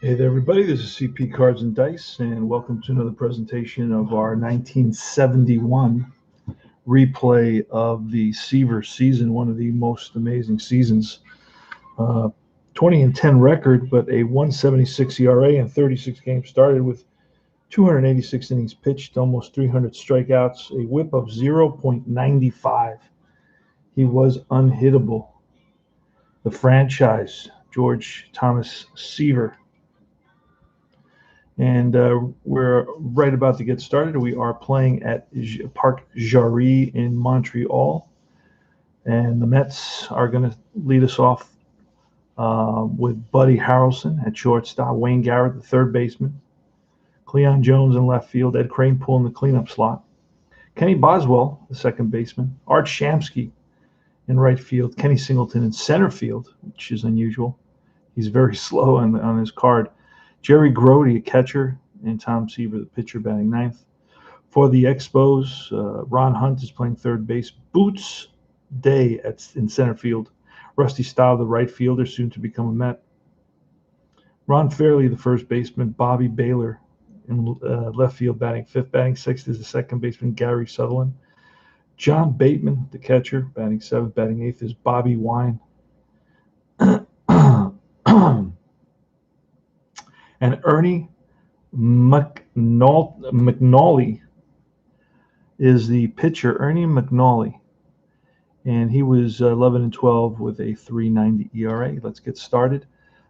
Hey there, everybody. This is CP Cards and Dice, and welcome to another presentation of our 1971 replay of the Seaver season, one of the most amazing seasons. 20-10 record, but a 176 ERA and 36 games started with 286 innings pitched, almost 300 strikeouts, a whip of 0.95. He was unhittable. The franchise, George Thomas Seaver. And we're right about to get started. We are playing at Parc Jarry in Montreal. And the Mets are going to lead us off with Buddy Harrelson at shortstop, Wayne Garrett, the third baseman, Cleon Jones in left field, Ed Kranepool in the cleanup slot, Kenny Boswell, the second baseman, Art Shamsky in right field, Kenny Singleton in center field, which is unusual. He's very slow on his card. Jerry Grody, a catcher, and Tom Seaver, the pitcher, batting ninth. For the Expos, Ron Hunt is playing third base. Boots Day in center field. Rusty Staub, the right fielder, soon to become a Met. Ron Fairley, the first baseman. Bobby Baylor in left field, batting fifth. Batting sixth is the second baseman, Gary Sutherland. John Bateman, the catcher, batting seventh. Batting eighth is Bobby Wine. And Ernie McNally is the pitcher, Ernie McNally. And he was 11-12 with a 3.90 ERA. Let's get started.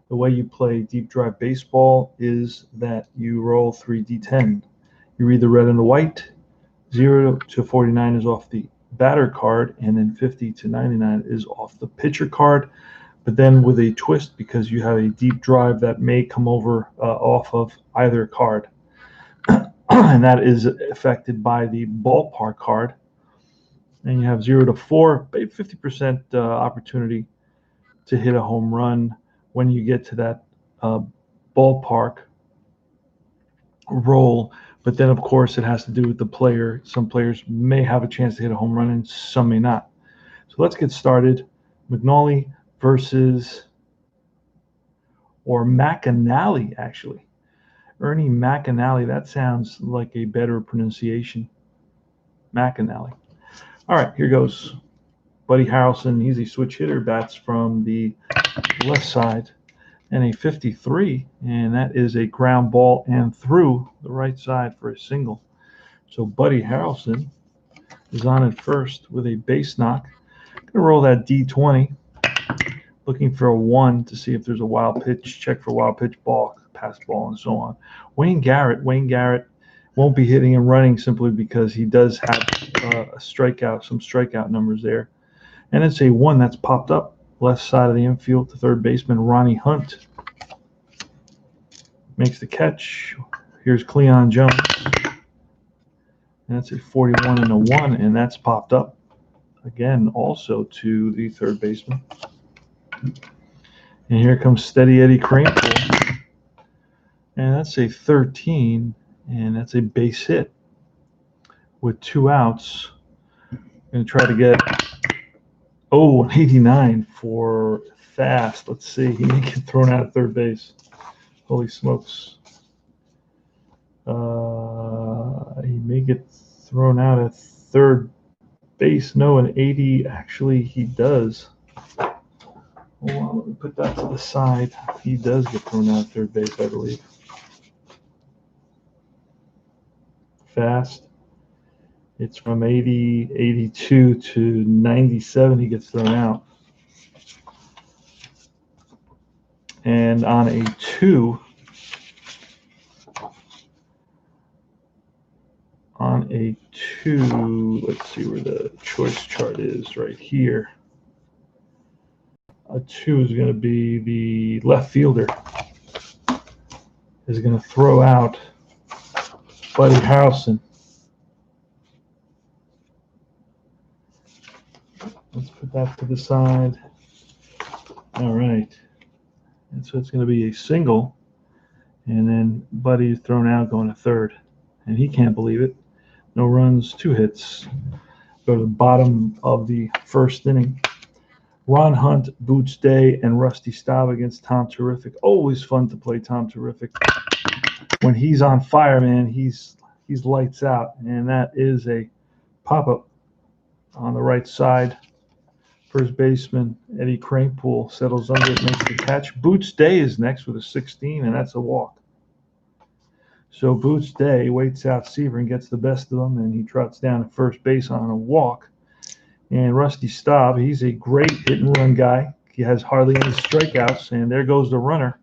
The way you play deep drive baseball is that you roll 3d10. You read the red and the white. 0 to 49 is off the batter card, and then 50 to 99 is off the pitcher card. But then with a twist, because you have a deep drive that may come over off of either card. And that is affected by the ballpark card. And you have 0 to 4, 50% opportunity to hit a home run when you get to that ballpark roll. But then, of course, it has to do with the player. Some players may have a chance to hit a home run and some may not. So let's get started. McNally versus, or McAnally, actually. Ernie McAnally. That sounds like a better pronunciation. McAnally. All right, here goes. Buddy Harrelson, he's a switch hitter, bats from the left side, and a 53, and that is a ground ball and through the right side for a single. So Buddy Harrelson is on at first with a base knock. Going to roll that D20, looking for a 1 to see if there's a wild pitch, check for wild pitch, ball, pass ball, and so on. Wayne Garrett won't be hitting and running simply because he does have some strikeout numbers there. And it's a 1 that's popped up left side of the infield to third baseman Ronnie Hunt. Makes the catch. Here's Cleon Jones. And that's a 41 and a 1, and that's popped up again also to the third baseman. And here comes Steady Eddie Kranepool. And that's a 13, and that's a base hit with 2 outs. Going to try to get, an 89 for fast. Let's see. He may get thrown out at third base. Holy smokes. He may get thrown out at third base. No, an 80, actually, he does. Hold on, let me put that to the side. He does get thrown out at third base, I believe. Fast. It's from 82 to 97 he gets thrown out. And on a 2, let's see where the choice chart is, right here. A 2 is going to be the left fielder is going to throw out Buddy Harrelson. Let's put that to the side. All right. And so it's going to be a single. And then Buddy is thrown out going to third. And he can't believe it. No runs, 2 hits. Go to the bottom of the first inning. Ron Hunt, Boots Day, and Rusty Staub against Tom Terrific. Always fun to play Tom Terrific. When he's on fire, man, he's lights out. And that is a pop-up on the right side. First baseman Eddie Kranepool settles under it, makes the catch. Boots Day is next with a 16, and that's a walk. So Boots Day waits out Seaver and gets the best of him, and he trots down to first base on a walk. And Rusty Staub, he's a great hit-and-run guy. He has hardly any strikeouts, and there goes the runner.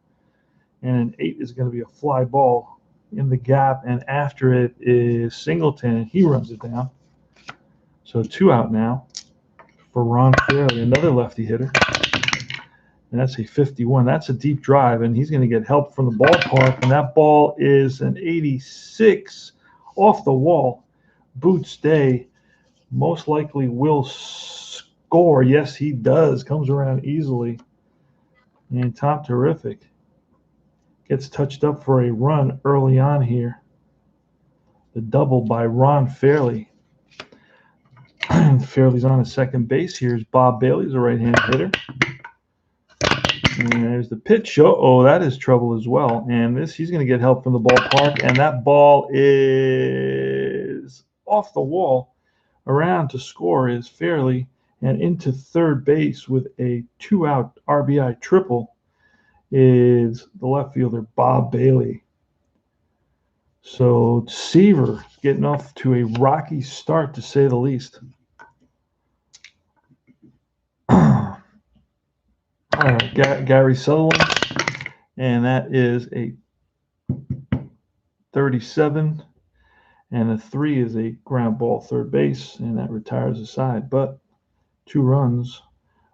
And an 8 is going to be a fly ball in the gap, and after it is Singleton, and he runs it down. So 2 out now for Ron Fairley, another lefty hitter. And that's a 51. That's a deep drive, and he's going to get help from the ballpark, and that ball is an 86 off the wall. Boots Day most likely will score. Yes, he does. Comes around easily. And Tom Terrific gets touched up for a run early on here. The double by Ron Fairley. Fairley's on at second base. Here's Bob Bailey's a right-handed hitter. And there's the pitch. Oh, that is trouble as well. And he's going to get help from the ballpark. And that ball is off the wall. Around to score is Fairley. And into third base with a 2-out RBI triple is the left fielder, Bob Bailey. So Seaver getting off to a rocky start, to say the least. Gary Sutherland, and that is a 37, and a 3 is a ground ball third base, and that retires the side. But 2 runs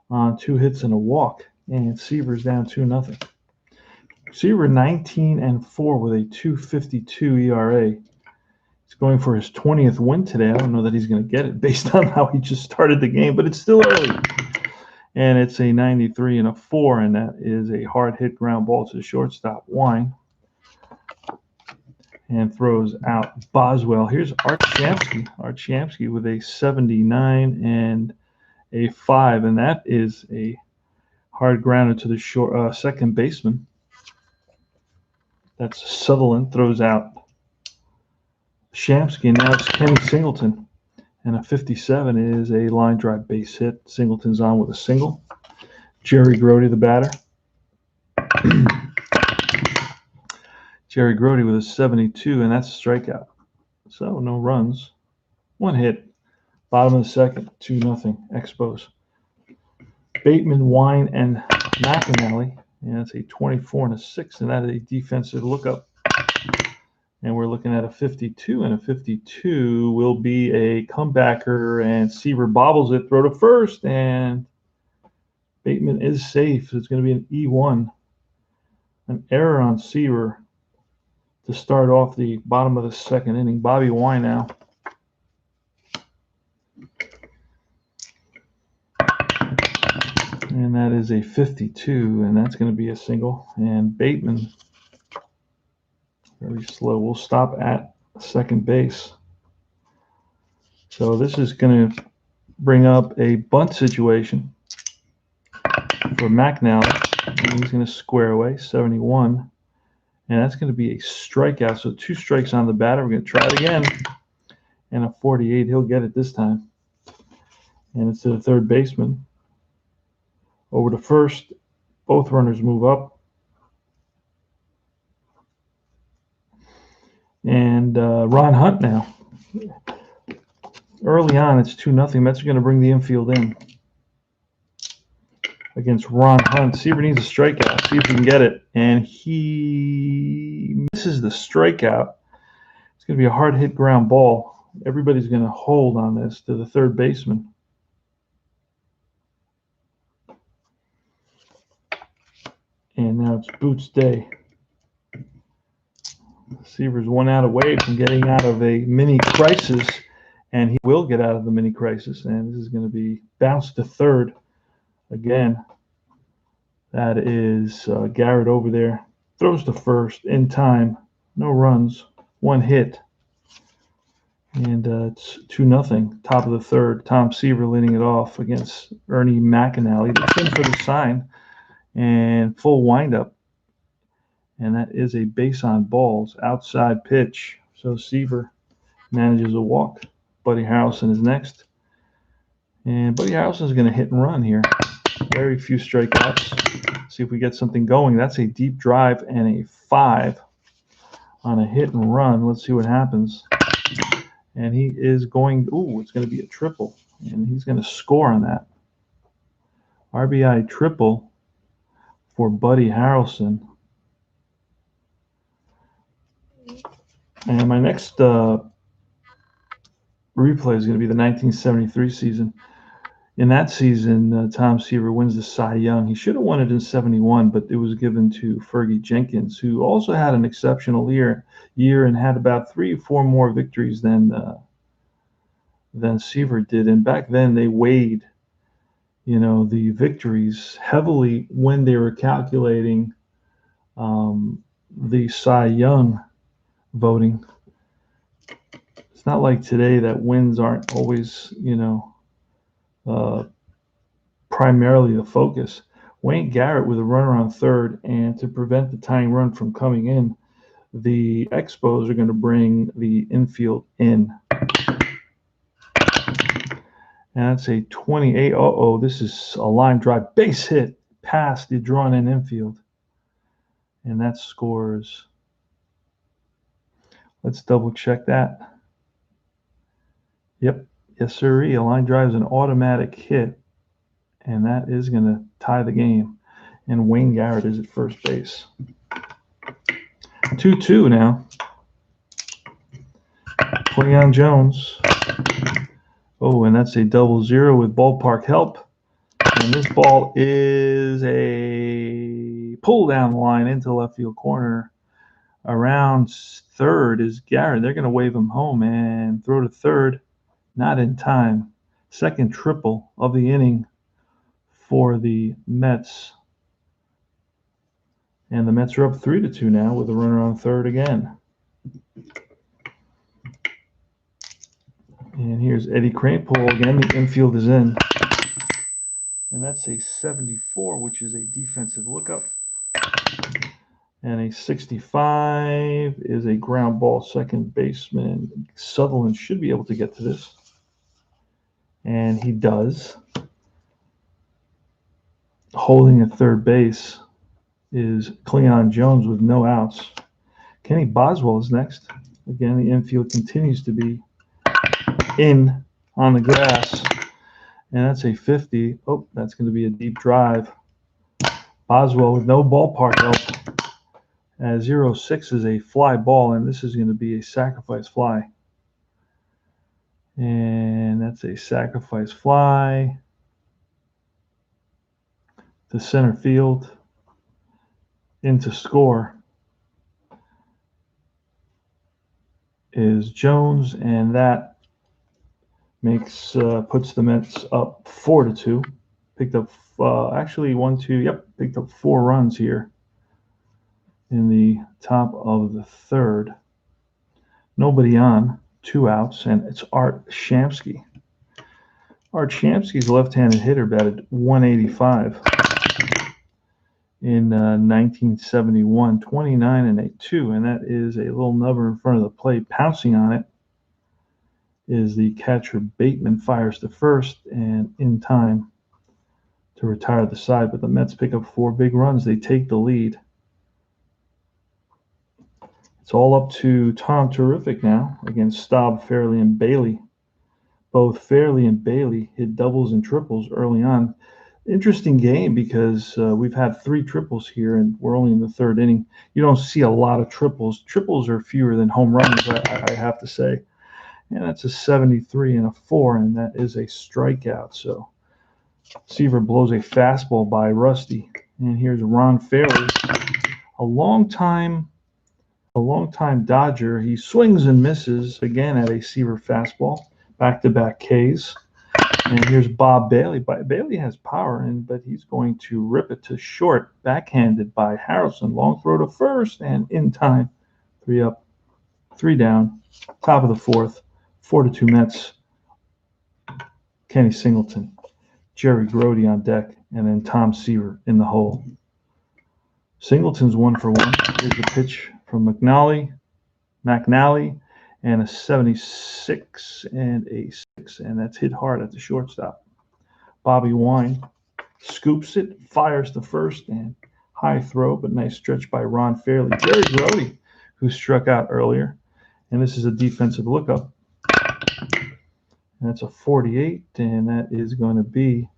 on 2 hits and a walk, and Seaver's down 2-0. Seaver 19-4 with a 2.52 ERA. He's going for his 20th win today. I don't know that he's going to get it based on how he just started the game, but it's still early. And it's a 93-4, and that is a hard hit ground ball to the shortstop, Wine. And throws out Boswell. Here's Art Shamsky with a 79 and a 5, and that is a hard grounder to the second baseman. That's Sutherland, throws out Shamsky, and now it's Kenny Singleton. And a 57 is a line drive base hit. Singleton's on with a single. Jerry Grody, the batter. Jerry Grody with a 72, and that's a strikeout. So no runs. 1 hit. Bottom of the second, 2-0. Expos. Bateman, Wine, and McAnally. And that's a 24 and a 6, and that is a defensive lookup. And we're looking at a 52, and a 52 will be a comebacker, and Seaver bobbles it, throw to first, and Bateman is safe. So it's going to be an E1. An error on Seaver to start off the bottom of the second inning. Bobby Wine now. And that is a 52, and that's going to be a single. And Bateman, very slow. We'll stop at second base. So this is going to bring up a bunt situation for McNally. And he's going to square away, 71. And that's going to be a strikeout. So 2 strikes on the batter. We're going to try it again. And a 48. He'll get it this time. And it's to the third baseman. Over to first. Both runners move up. And Ron Hunt now. Early on, it's 2-0. Mets are going to bring the infield in against Ron Hunt. Seaver needs a strikeout. See if he can get it. And he misses the strikeout. It's going to be a hard hit ground ball. Everybody's going to hold on this to the third baseman. And now it's Boots Day. Seaver's 1 out away from getting out of a mini crisis, and he will get out of the mini crisis. And this is going to be bounced to third again. That is Garrett over there. Throws to first in time. No runs. 1 hit. And it's 2-0. Top of the third. Tom Seaver leading it off against Ernie McAnally. That's in for the sign. And full windup. And that is a base on balls. Outside pitch. So Seaver manages a walk. Buddy Harrelson is next. And Buddy Harrelson is going to hit and run here. Very few strikeouts. See if we get something going. That's a deep drive and a 5 on a hit and run. Let's see what happens. And he is going, it's going to be a triple. And he's going to score on that. RBI triple for Buddy Harrelson. And my next replay is going to be the 1973 season. In that season, Tom Seaver wins the Cy Young. He should have won it in 71, but it was given to Fergie Jenkins, who also had an exceptional year and had about 3 or 4 more victories than Seaver did. And back then, they weighed, the victories heavily when they were calculating the Cy Young voting. It's not like today that wins aren't always, primarily the focus. Wayne Garrett with a runner on third, and to prevent the tying run from coming in, the Expos are going to bring the infield in. And that's a 28. This is a line drive. Base hit past the drawn-in infield. And that scores. Let's double-check that. Yep. Yes, sir. A line drive is an automatic hit. And that is going to tie the game. And Wayne Garrett is at first base. 2-2 now. Cleon Jones. And that's a 0-0 with ballpark help. And this ball is a pull down the line into left field corner. Around third is Garrett. They're going to wave him home and throw to third. Not in time. Second triple of the inning for the Mets. And the Mets are up 3-2 now with a runner on third again. And here's Eddie Kranepool again. The infield is in. And that's a 74, which is a defensive lookup. And a 65 is a ground ball. Second baseman Sutherland should be able to get to this. And he does. Holding at third base is Cleon Jones with no outs. Kenny Boswell is next. Again, the infield continues to be in on the grass. And that's a 50. That's going to be a deep drive. Boswell with no ballpark help. 0-6 is a fly ball, and this is going to be a sacrifice fly. And that's a sacrifice fly to center field. Into score is Jones, and that puts the Mets up 4-2. Picked up picked up 4 runs here in the top of the third. Nobody on, 2 outs, and it's Art Shamsky. Art Shamsky's left-handed hitter batted 185 in 1971, 29-2, and that is a little nubber in front of the plate. Pouncing on it is the catcher Bateman. Fires to first and in time to retire the side, but the Mets pick up 4 big runs. They take the lead. It's all up to Tom Terrific now against Staub, Fairley, and Bailey. Both Fairley and Bailey hit doubles and triples early on. Interesting game because we've had 3 triples here, and we're only in the third inning. You don't see a lot of triples. Triples are fewer than home runs, I have to say. And that's a 73 and a 4, and that is a strikeout. So Seaver blows a fastball by Rusty. And here's Ron Fairley, a long-time Dodger. He swings and misses again at a Seaver fastball. Back-to-back Ks. And here's Bob Bailey. Bailey has power, but he's going to rip it to short, backhanded by Harrelson. Long throw to first, and in time. 3 up, 3 down, top of the fourth. 4-2 Mets. Kenny Singleton, Jerry Grody on deck, and then Tom Seaver in the hole. Singleton's 1-for-1. Here's the pitch from McNally, and a 76 and a 6, and that's hit hard at the shortstop. Bobby Wine scoops it, fires to first, and high throw, but nice stretch by Ron Fairley. Jerry Grody, who struck out earlier, and this is a defensive lookup. And that's a 48, and that is going to be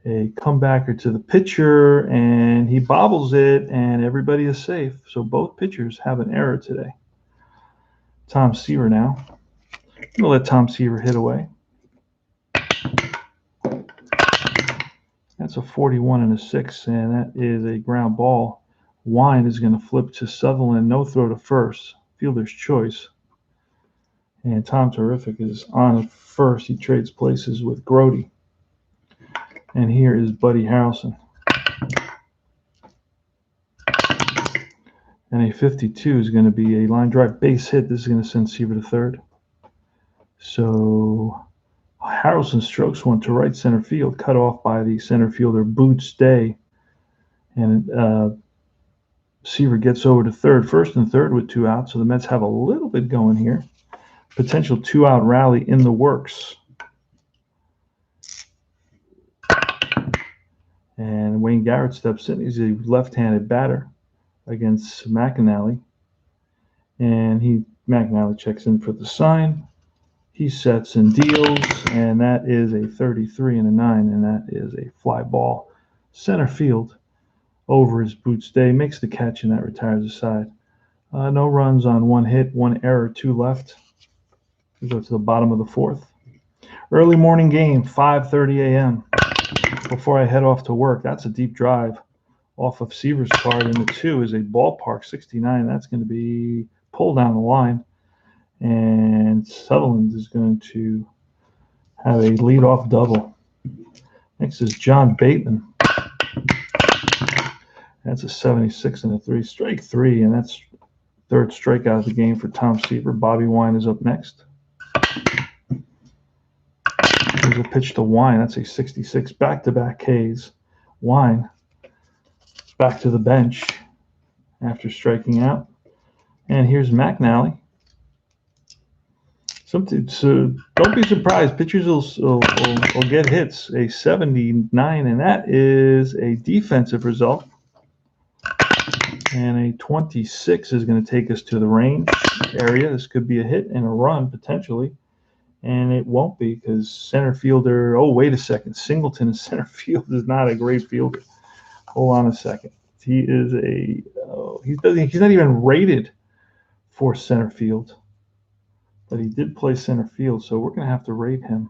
a comebacker to the pitcher, and he bobbles it, and everybody is safe. So both pitchers have an error today. Tom Seaver now. I'm going to let Tom Seaver hit away. That's a 41 and a 6, and that is a ground ball. Wine is going to flip to Sutherland. No throw to first. Fielder's choice. And Tom Terrific is on at first. He trades places with Grody. And here is Buddy Harrelson. And a 52 is going to be a line drive base hit. This is going to send Seaver to third. So Harrelson strokes one to right center field, cut off by the center fielder Boots Day. And Seaver gets over to third, first and third with 2 outs. So the Mets have a little bit going here. Potential 2-out rally in the works. And Wayne Garrett steps in. He's a left-handed batter against McNally. And McNally checks in for the sign. He sets and deals, and that is a 33 and a 9, and that is a fly ball. Center field over his Boots Day. Makes the catch, and that retires the side. No runs on 1 hit, 1 error, 2 left. We go to the bottom of the 4th. Early morning game, 5:30 a.m. Before I head off to work. That's a deep drive off of Seaver's card, and the 2 is a ballpark 69. That's going to be pulled down the line, and Sutherland is going to have a leadoff double. Next is John Bateman. That's a 76 and a 3. Strike 3, and that's third strikeout of the game for Tom Seaver. Bobby Wine is up next. Here's a pitch to Wine. That's a 66. Back-to-back Ks. Wine back to the bench after striking out. And here's McNally. So don't be surprised. Pitchers will get hits. A 79, and that is a defensive result. And a 26 is going to take us to the range area. This could be a hit and a run, potentially. And it won't be because center fielder, oh, wait a second. Singleton in center field is not a great fielder. Hold on a second. He is he's not even rated for center field. But he did play center field, so we're going to have to rate him.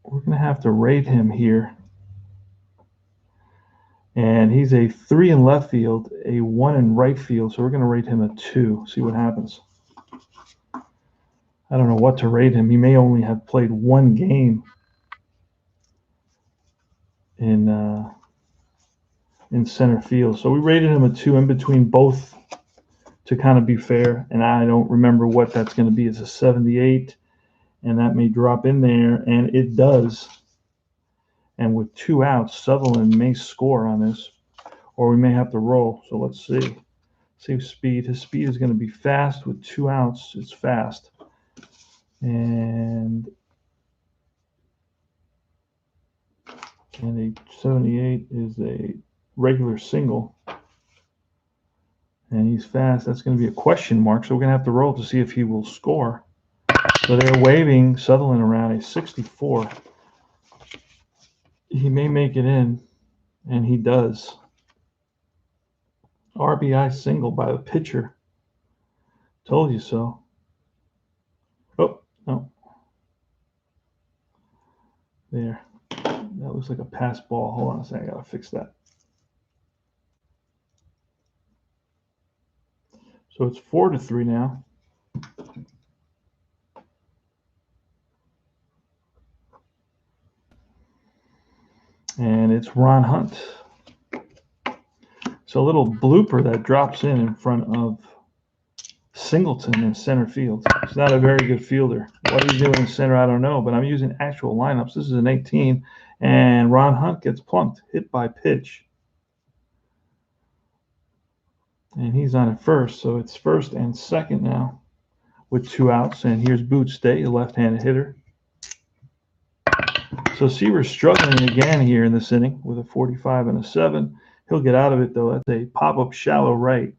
We're going to have to rate him here. And he's a 3 in left field, a 1 in right field, so we're going to rate him a 2. See what happens. I don't know what to rate him. He may only have played 1 game in center field. So we rated him a 2 in between both to kind of be fair. And I don't remember what that's going to be. It's a 78, and that may drop in there, and it does. And with 2 outs, Sutherland may score on this, or we may have to roll. So let's see. Save speed. His speed is going to be fast with 2 outs. It's fast. And a 78 is a regular single. And he's fast. That's going to be a question mark. So we're going to have to roll to see if he will score. So they're waving Sutherland around a 64. He may make it in, and he does. RBI single by the pitcher. Told you so. Oh, no. There. That looks like a pass ball. Hold on a second. I got to fix that. So it's 4-3 now. And it's Ron Hunt. So a little blooper that drops in front of Singleton in center field. He's not a very good fielder. What he's doing in center, I don't know, but I'm using actual lineups. This is an 18, and Ron Hunt gets plunked, hit by pitch. And he's on at first, so it's first and second now with 2 outs. And here's Boots Day, a left-handed hitter. So Seaver's struggling again here in this inning with a 45 and a 7. He'll get out of it, though. That's a pop-up shallow right.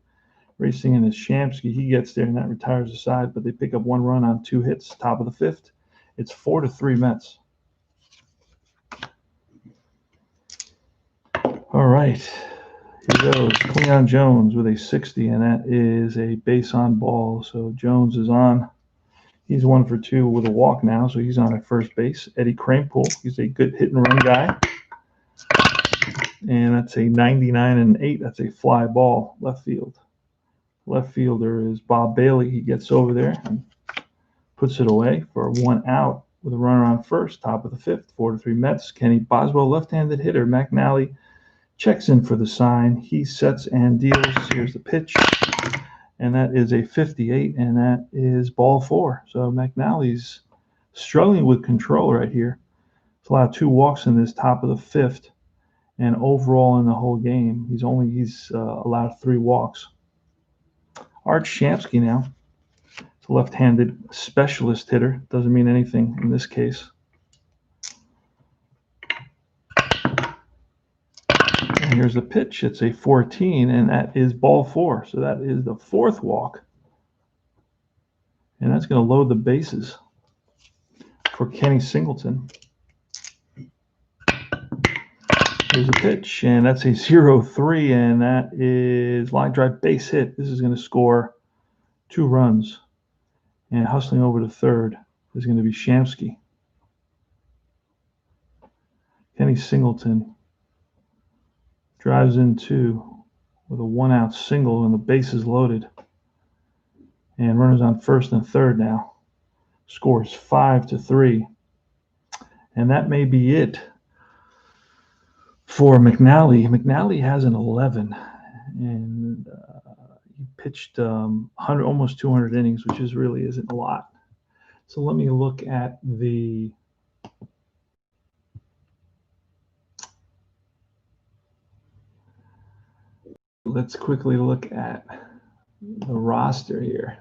Racing in is Shamsky. He gets there, and that retires the side, but they pick up 1 run on 2 hits, top of the 5th. It's 4-3 Mets. All right. Here goes Cleon Jones with a 60, and that is a base on ball. So Jones is on. He's 1 for 2 with a walk now, so he's on at first base. Eddie Kranepool, he's a good hit and run guy. And that's a 99 and 8. That's a fly ball, left field. Left fielder is Bob Bailey. He gets over there and puts it away for 1 out with a runner on first, top of the 5th, 4-3 Mets. Kenny Boswell, left-handed hitter. McNally checks in for the sign. He sets and deals. Here's the pitch, and that is a 58, and that is ball 4. So McNally's struggling with control right here. He's allowed 2 walks in this top of the 5th, and overall in the whole game, he's allowed 3 walks. Art Shamsky now. It's a left-handed specialist hitter. Doesn't mean anything in this case. And here's the pitch. It's a 14, and that is ball 4. So that is the 4th walk. And that's going to load the bases for Kenny Singleton. Here's a pitch, and that's a 0-3, and that is line drive base hit. This is going to score 2 runs. And hustling over to third is going to be Shamsky. Kenny Singleton drives in 2 with a 1-out single, and the base is loaded. And runners on first and third now. Scores 5-3. And that may be it for McNally. McNally has an 11, and he pitched 100, almost 200 innings, which really isn't a lot. So let me look at the let's quickly look at the roster here.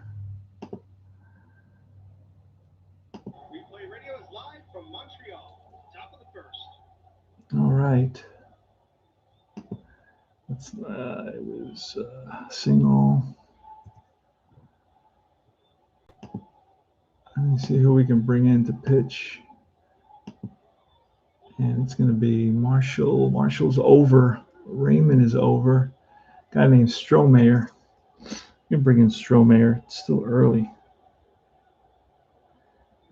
Replay Radio is live from Montreal, top of the 1st. All right. It was single. Let me see who we can bring in to pitch. And it's going to be Marshall. Marshall's over. Raymond is over. A guy named Strohmeyer. You can bring in Strohmeyer. It's still early.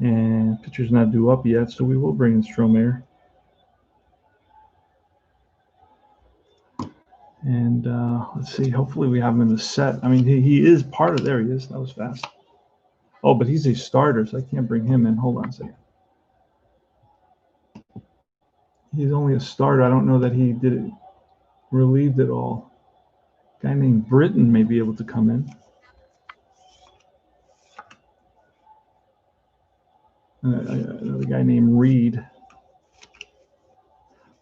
And pitcher's not due up yet, so we will bring in Strohmeyer. And let's see. Hopefully we have him in the set. I mean, he is part of there. He is. That was fast. Oh, but he's a starter, so I can't bring him in. Hold on a second. He's only a starter. I don't know that he did it, relieved it all. A guy named Britton may be able to come in. Another guy named Reed.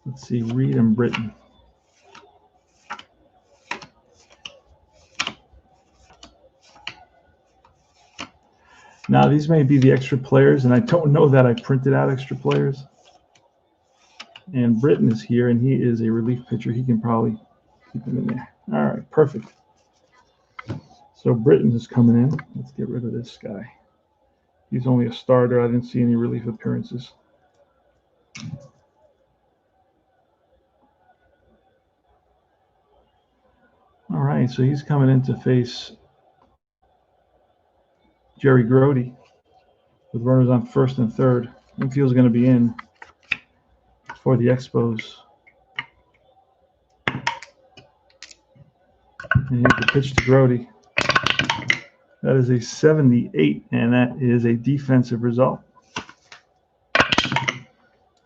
Let's see, Reed and Britton. Now, these may be the extra players, and I don't know that I printed out extra players. And Britton is here, and he is a relief pitcher. He can probably keep him in there. All right, perfect. So Britton is coming in. Let's get rid of this guy. He's only a starter. I didn't see any relief appearances. All right, so he's coming in to face Jerry Grody with runners on first and third. Infield's going to be in for the Expos. And here's the pitch to Grody. That is a 78, and that is a defensive result.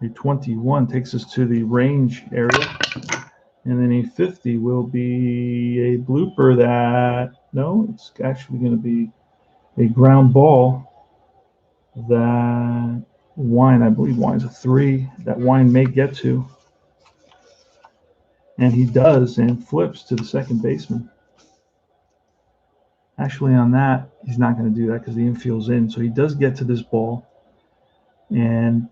A 21 takes us to the range area. And then a 50 will be a blooper that, no, it's actually going to be a ground ball that Wine, I believe Wine's a 3, that Wine may get to. And he does, and flips to the second baseman. Actually, on that, he's not going to do that because the infield's in. So he does get to this ball. And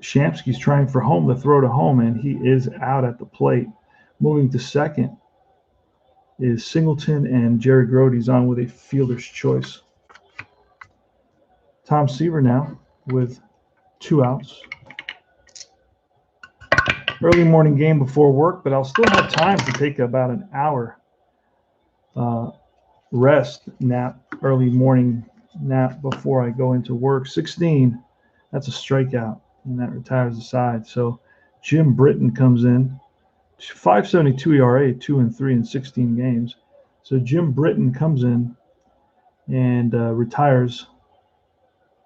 Shamsky's trying for home, the throw to home, and he is out at the plate. Moving to second is Singleton, and Jerry Grody's on with a fielder's choice. Tom Seaver now with 2 outs. Early morning game before work, but I'll still have time to take about an hour rest nap, early morning nap before I go into work. 16, that's a strikeout, and that retires the side. So Jim Britton comes in, 5.72 ERA, 2-3 in 16 games. So Jim Britton comes in and retires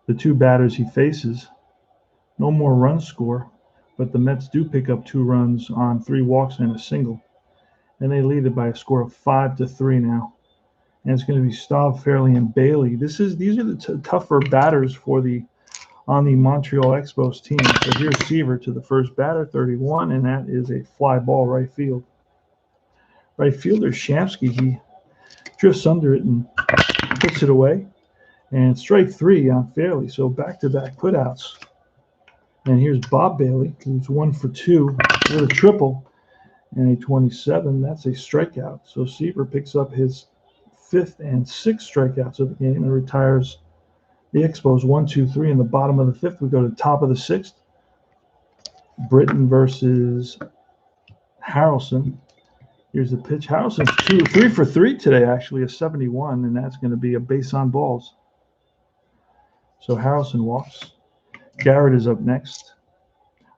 the 2 batters he faces. No more runs score, but the Mets do pick up 2 runs on 3 walks and a single, and they lead it by a score of 5-3 now. And it's going to be Staub, Fairley, and Bailey. These are the tougher batters on the Montreal Expos team. So here's Seaver to the first batter, 31, and that is a fly ball right field. Right fielder Shamsky, he drifts under it and puts it away. And strike 3 on Fairley. So back-to-back putouts. And here's Bob Bailey, who's 1 for 2 with a triple and a 27. That's a strikeout. So Seaver picks up his 5th and 6th strikeouts of the game and retires the Expos 1, 2, 3 in the bottom of the 5th. We go to the top of the 6th. Britton versus Harrelson. Here's the pitch. Harrelson's 3 for 3 today, actually, a 71, and that's going to be a base on balls. So Harrelson walks. Garrett is up next.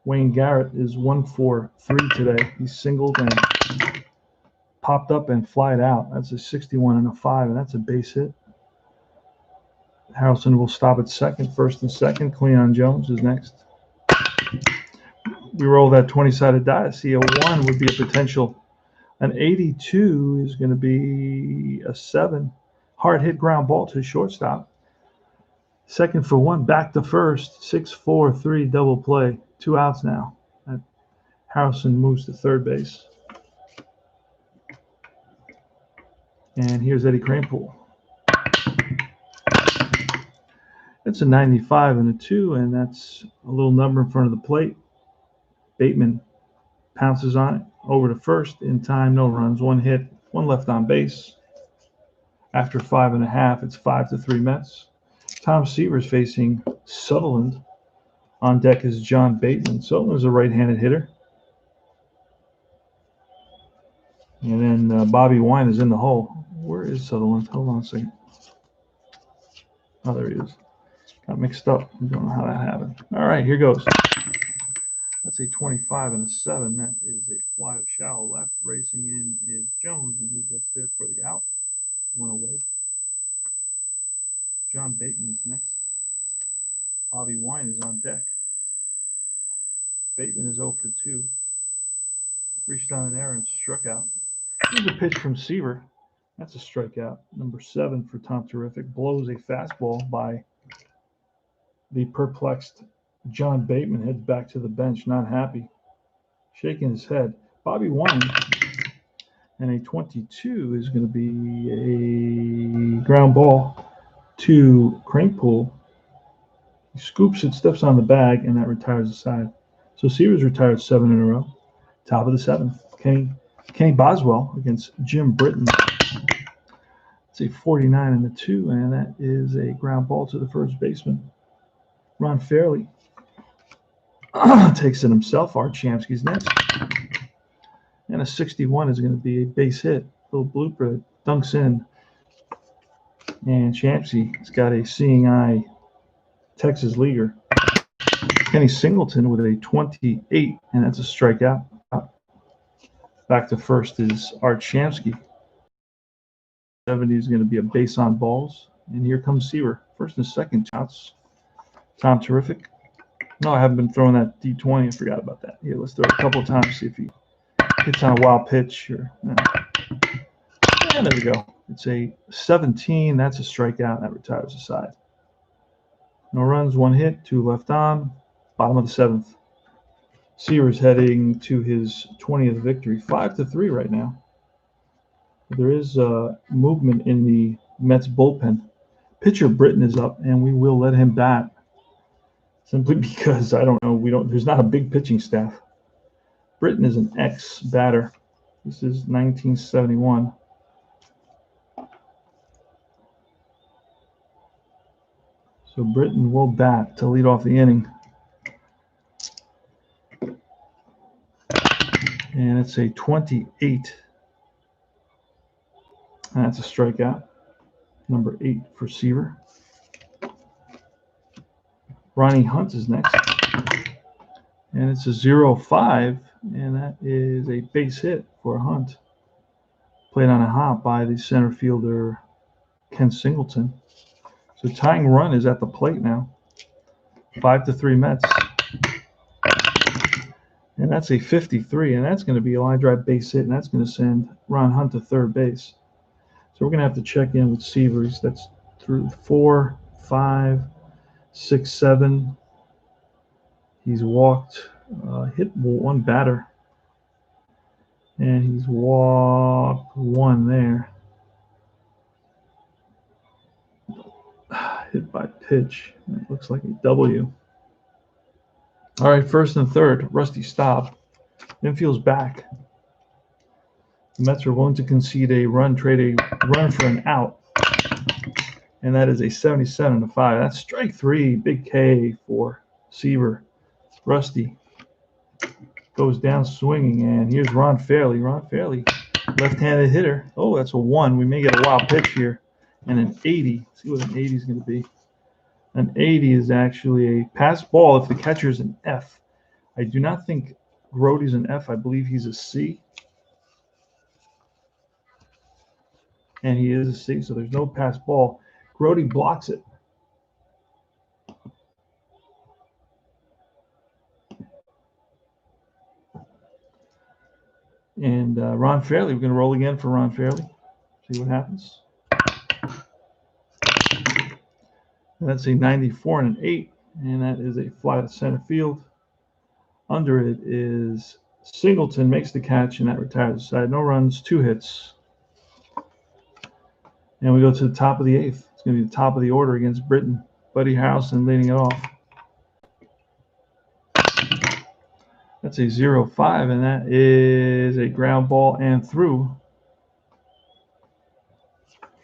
Wayne Garrett is 1 for 3 today. He's singled and popped up and flied out. That's a 61 and a 5, and that's a base hit. Harrelson will stop at second, first and second. Cleon Jones is next. We roll that 20-sided die. See, a 1 would be a potential. An 82 is going to be a 7. Hard hit ground ball to shortstop. Second for 1, back to first. 6-4-3 double play. 2 outs now. Harrelson moves to third base. And here's Eddie Kranepool. It's a 95 and a 2, and that's a little number in front of the plate. Bateman pounces on it, over to first, in time, no runs, 1 hit, 1 left on base. After 5.5, it's 5-3 Mets. Tom Seaver's facing Sutherland. On deck is John Bateman. Sutherland's a right-handed hitter. And then Bobby Wine is in the hole. Where is Sutherland? Hold on a second. Oh, there he is. Got mixed up. I don't know how that happened. All right, here goes. That's a 25 and a 7. That is a fly to shallow left. Racing in is Jones, and he gets there for the out. 1 away. John Bateman is next. Bobby Wine is on deck. Bateman is 0 for 2. Reached on an error and struck out. Here's a pitch from Seaver. That's a strikeout. Number 7 for Tom Terrific. Blows a fastball by the perplexed John Bateman. Heads back to the bench, not happy. Shaking his head. Bobby Wine. And a 22 is going to be a ground ball to Kranepool. He scoops it, steps on the bag, and that retires the side. So Seaver's retired 7 in a row. Top of the 7th. Kenny Boswell against Jim Britton. It's a 49 and a 2, and that is a ground ball to the first baseman. Ron Fairley takes it himself. Art Shamsky's next. And a 61 is going to be a base hit. Little blooper that dunks in. And Shamsky's got a seeing eye Texas leaguer. Kenny Singleton with a 28, and that's a strikeout. Back to first is Art Shamsky. 70 is going to be a base on balls. And here comes Seaver. First and second shots. Tom Terrific. No, I haven't been throwing that D20. I forgot about that. Here, let's throw it a couple times, see if he hits on a wild pitch. And there we go. It's a 17. That's a strikeout. That retires the side. No runs, 1 hit, 2 left on. Bottom of the 7th. Seaver's heading to his 20th victory. 5-3 right now. There is movement in the Mets bullpen. Pitcher Britton is up, and we will let him bat. Simply because I don't know. There's not a big pitching staff. Britton is an ex-batter. This is 1971. So Britton will bat to lead off the inning. And it's a 28. And that's a strikeout. Number 8 for Seaver. Ronnie Hunt is next. And it's a 0-5. And that is a base hit for Hunt. Played on a hop by the center fielder, Ken Singleton. So tying run is at the plate now. 5-3 Mets. And that's a 53, and that's going to be a line drive base hit, and that's going to send Ron Hunt to third base. So we're going to have to check in with Seavers. That's through 4, 5, 6, 7. He's walked, hit 1 batter, and he's walked 1 there. Hit by pitch. It looks like a W. All right, first and third, Rusty Staub. Infield's back. The Mets are willing to concede a run, trade a run for an out. And that is a 77-5. That's strike 3, big K for Seaver. Rusty goes down swinging, and here's Ron Fairley. Ron Fairley, left-handed hitter. Oh, that's a 1. We may get a wild pitch here. And an 80. Let's see what an 80 is going to be. An 80 is actually a pass ball if the catcher is an F. I do not think Grody's an F. I believe he's a C. And he is a C, so there's no pass ball. Grody blocks it. And Ron Fairley, we're going to roll again for Ron Fairley. See what happens. And that's a 94 and an 8, and that is a fly to center field. Under it is Singleton, makes the catch, and that retires the side. No runs, 2 hits. And we go to the top of the 8th. It's going to be the top of the order against Britton. Buddy Harrelson leading it off. That's a 0-5, and that is a ground ball and through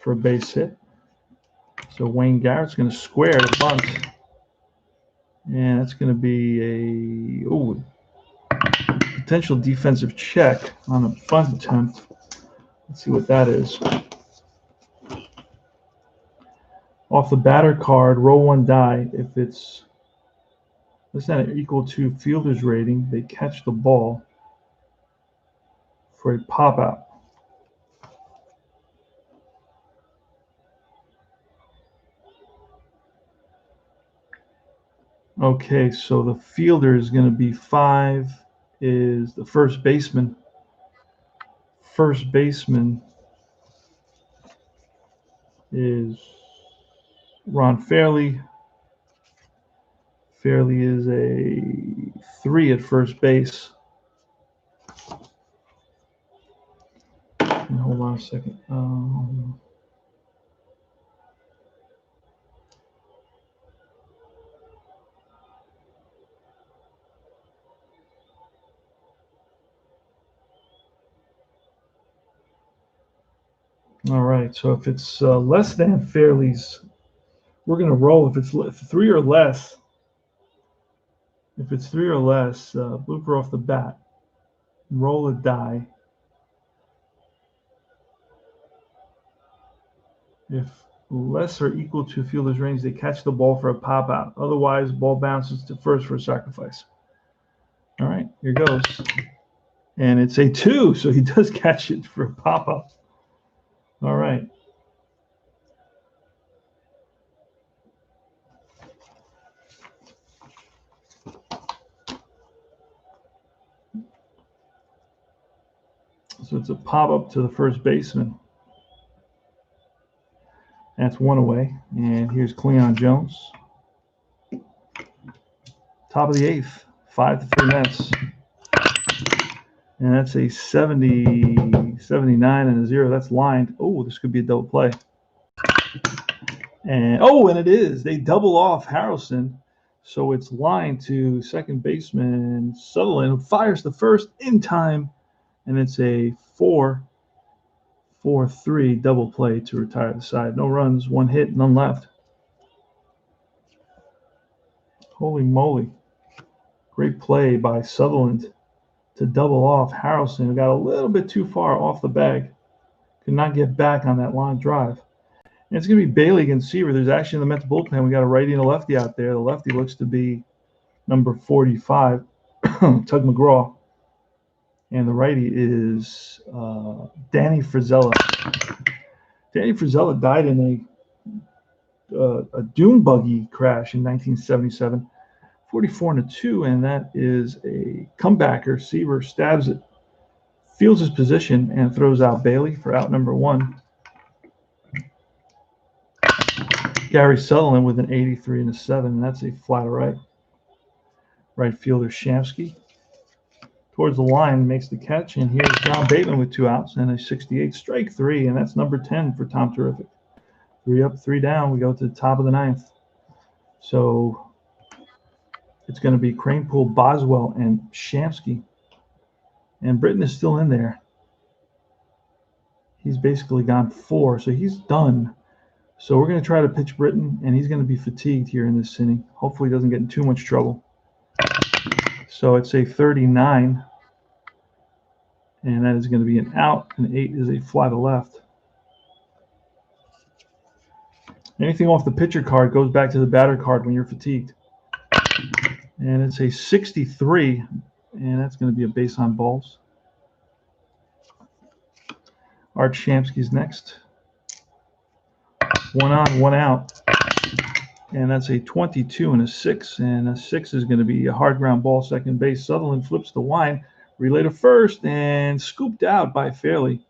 for a base hit. So Wayne Garrett's going to square the bunt. And that's going to be a potential defensive check on a bunt attempt. Let's see what that is. Off the batter card, roll 1 die. If it's less than or equal to fielder's rating, they catch the ball for a pop out. Okay, so the fielder is going to be 5, is the first baseman. First baseman is Ron Fairley. Fairley is a 3 at first base. And hold on a second. All right, so if it's less than Fairley's, we're going to roll. If it's 3 or less, blooper off the bat, roll a die. If less or equal to fielder's range, they catch the ball for a pop out. Otherwise, ball bounces to first for a sacrifice. All right, here goes. And it's a 2, so he does catch it for a pop out. All right. So it's a pop up to the first baseman. That's one away. And here's Cleon Jones. Top of the eighth, 5-3 Mets. And that's a 70, 79 and a 0. That's lined. Oh, this could be a double play. And it is. They double off Harrelson. So it's lined to second baseman Sutherland, who fires the first in time. And it's a 4-4-3 double play to retire the side. No runs, one hit, none left. Holy moly. Great play by Sutherland to double off Harrelson, who got a little bit too far off the bag. Could not get back on that line drive. And it's going to be Bailey against Seaver. There's actually in the Mets bullpen, we got a righty and a lefty out there. The lefty looks to be number 45, Tug McGraw. And the righty is Danny Frizella. Danny Frizella died in a dune buggy crash in 1977, 44-2, and that is a comebacker. Seaver stabs it, fields his position, and throws out Bailey for out number 1. Gary Sutherland with an 83 and a 7, and that's a fly to right. Right fielder Shamsky towards the line makes the catch, and here's John Bateman with 2 outs and a 68, strike 3, and that's number 10 for Tom Terrific. 3 up, 3 down. We go to the top of the 9th. So it's going to be Cranepool, Boswell, and Shamsky. And Britton is still in there. He's basically gone 4, so he's done. So we're going to try to pitch Britton, and he's going to be fatigued here in this inning. Hopefully he doesn't get in too much trouble. So it's a 39, and that is going to be an out, and 8 is a fly to left. Anything off the pitcher card goes back to the batter card when you're fatigued. And it's a 63, and that's going to be a base on balls. Art Shamsky's next. 1 on, 1 out. And that's a 22 and a 6. And a 6 is going to be a hard ground ball, second base. Sutherland flips the line, relay to first, and scooped out by Fairley.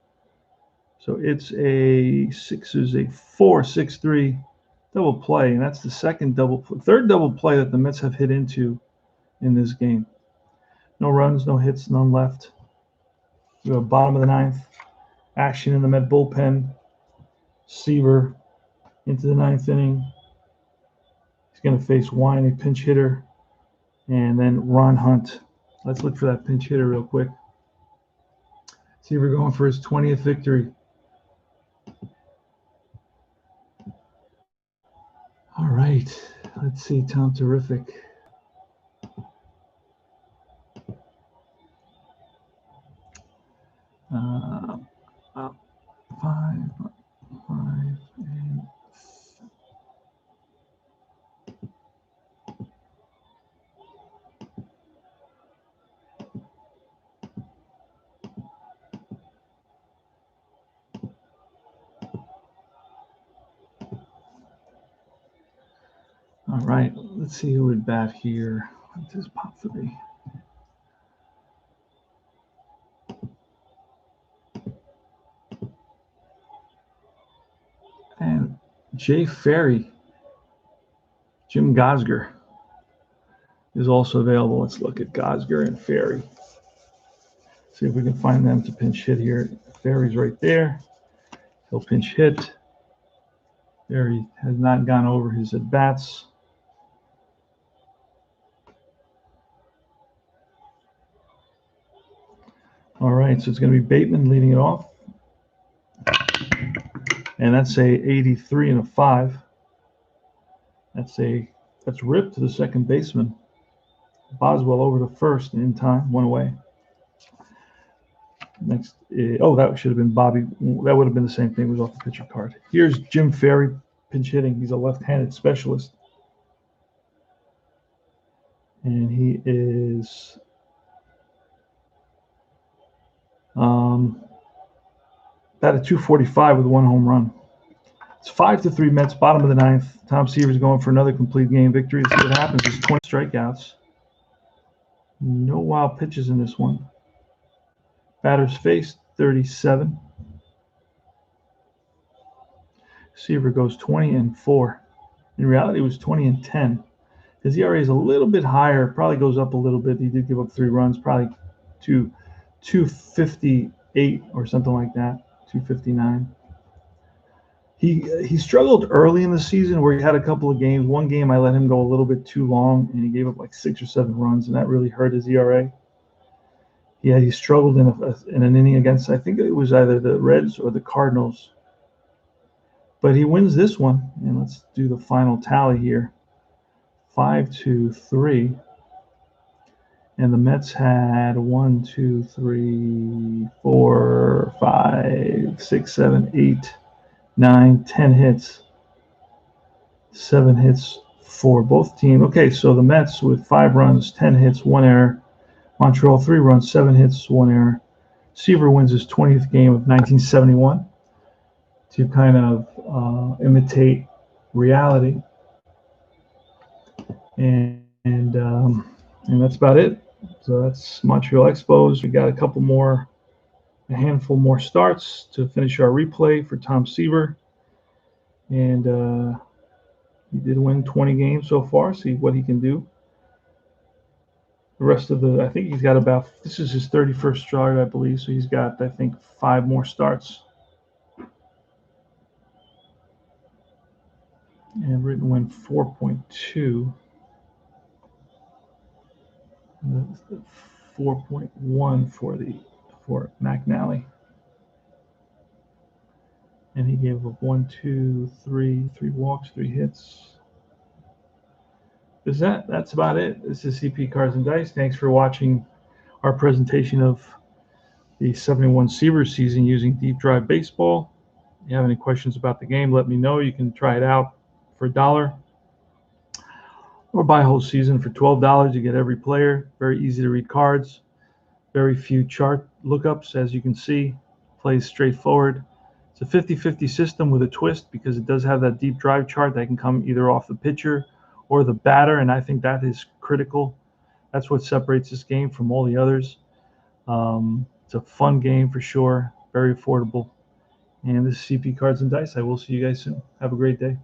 So it's a 4-6-3 double play. And that's the third double play that the Mets have hit into in this game. No runs, no hits, none left. We have bottom of the 9th. Action in the Met bullpen. Seaver into the 9th inning. He's going to face Wine, a pinch hitter, and then Ron Hunt. Let's look for that pinch hitter real quick. Seaver going for his 20th victory. All right. Let's see, Tom Terrific. Five, and all right, let's see who would bat here. What does pop for me? And Jay Ferry, Jim Gosger is also available. Let's look at Gosger and Ferry. See if we can find them to pinch hit here. Ferry's right there. He'll pinch hit. Ferry has not gone over his at-bats. All right, so it's going to be Bateman leading it off. And that's a 83 and a 5. That's ripped to the second baseman. Boswell over to first in time, 1 away. Next, that should have been Bobby. That would have been the same thing. It was off the pitcher card. Here's Jim Ferry pinch hitting. He's a left-handed specialist. And he is batted .245 with 1 home run. It's 5-3 Mets, bottom of the 9th. Tom Seaver's going for another complete game victory. Let's see what happens. There's 20 strikeouts. No wild pitches in this one. Batters faced 37. Seaver goes 20-4. In reality, it was 20-10. His ERA is a little bit higher, probably goes up a little bit. He did give up 3 runs, probably 258 or something like that, 259. He struggled early in the season where he had a couple of games. One game I let him go a little bit too long, and he gave up like 6 or 7 runs, and that really hurt his ERA. Yeah, he struggled in an inning against, I think it was either the Reds or the Cardinals. But he wins this one, and let's do the final tally here. 5-3. And the Mets had 1, 2, 3, 4, 5, 6, 7, 8, 9, 10 hits. 7 hits for both teams. Okay, so the Mets with 5 runs, 10 hits, 1 error. Montreal 3 runs, 7 hits, 1 error. Seaver wins his 20th game of 1971 to kind of imitate reality. And that's about it. So that's Montreal Expos. We got a handful more starts to finish our replay for Tom Seaver. And he did win 20 games so far. See what he can do. The rest of I think he's got this is his 31st start, I believe. So he's got, I think, 5 more starts. And written win 4.2. 4.1 for McNally. And he gave up 1, 2, 3 walks, 3 hits. That's about it. This is CP Cards and Dice. Thanks for watching our presentation of the 71 Seaver season using Deep Drive Baseball. If you have any questions about the game, let me know. You can try it out for $1 or buy a whole season for $12. You get every player. Very easy to read cards. Very few chart lookups, as you can see. Plays straightforward. It's a 50-50 system with a twist because it does have that deep drive chart that can come either off the pitcher or the batter, and I think that is critical. That's what separates this game from all the others. It's a fun game for sure, very affordable. And this is CP Cards and Dice. I will see you guys soon. Have a great day.